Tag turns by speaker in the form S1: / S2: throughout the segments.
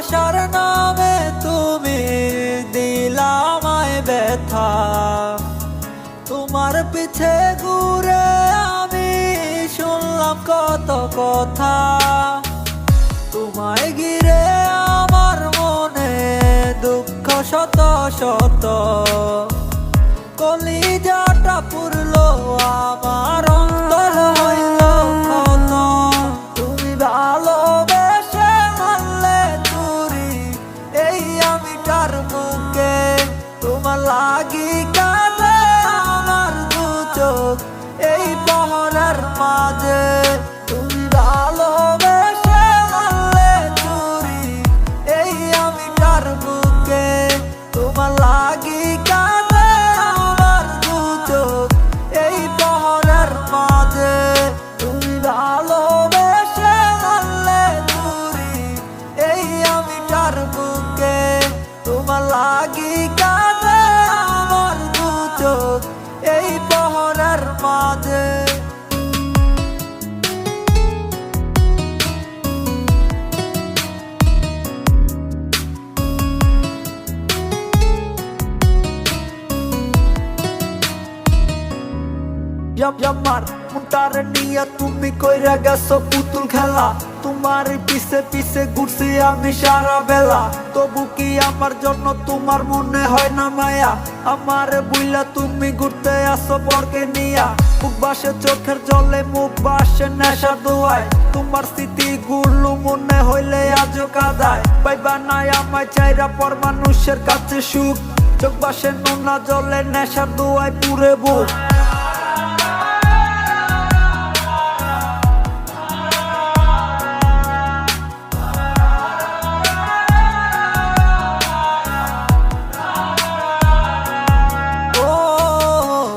S1: ভালোবাসার নামে তুমি দিলাম আমায় ব্যথা। তোমার পিছে ঘুরে আমি শুনলাম কত কথা। তোমায় ঘিরে আমার মনে দুঃখ শত শত। কলিজাটা পুরলো আমার, অন্তর হইল ক্ষত। তুমি ভালোবেসে মারলে ছুরি এই আমিটার বুকে। তোমার লাগি কাঁদে আমার দু চোখ এই পহরের মাঝে। তুমি ভালোবেসে মারলে ছুরি এই আমিটার বুকে। তোমার লাগি কাঁদে আমার দু চোখ এই পহরের মাঝে। তুমি ভালোবেসে মারলে ছুরি এই আমিটার বুকে। তোমার লাগি কাঁদে আমার দু চোখ এই পহরের মাঝে। আমার মুটার নিয়া তুমি কইরা গেছো পুতুল খেলা। তোমার পিছে পিছে ঘুরছি আমি সারা বেলা। তবু কি আমার জন্য তোমার মনে হয় না মায়া? আমার বুইলা তুমি ঘুরতে আসো বরকে নিয়া। মুখ বাসে চোখের জলে, মুখ বাসে নেশা দোয়ায়। তোমার স্মৃতি গুলো মনে হইলে আজও কাদায়। পাইবা নাই আমায় চাইরা পর মানুষের কাছে সুখ। চোখ বাসে নোনা জলে নেশার দোয়ায় পুরে বুক।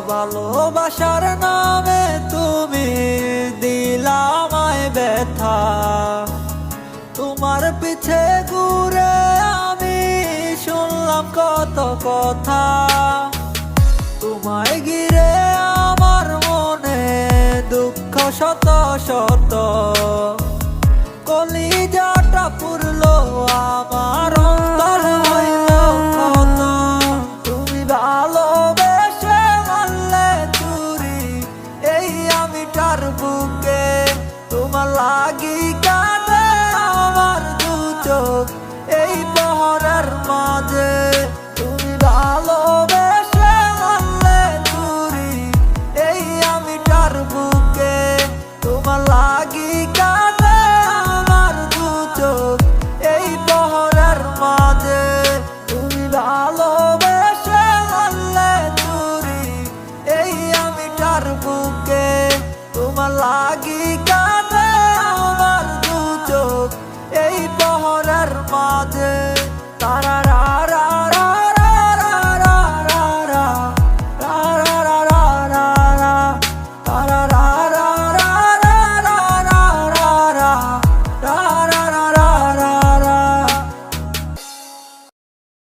S1: ভালোবাসার নামে তুমি দিলাম আমায় ব্যথা। তোমার পিছে ঘুরে আমি শুনলাম কত কথা। তোমায় ঘিরে আমার মনে দুঃখ শত শত। কলিজাটা পুরলো আমার, অন্তর হইল ক্ষত। তুমি ভালোবেসে মারলে ছুরি এই আমিটার বুকে। তোমার লাগি কাঁদে আমার দু চোখ এই পহরের মাঝে। তুমি ভালোবেসে মারলে ছুরি এই আমিটার বুকে। তোমার লাগি কাঁদে আমার দু চোখ এই পহরের মাঝে। তুমি ভালোবেসে মারলে ছুরি এই আমিটার বুকে। তোমার লাগি কাঁদে আমার দু চোখ এই পহরের মাঝে।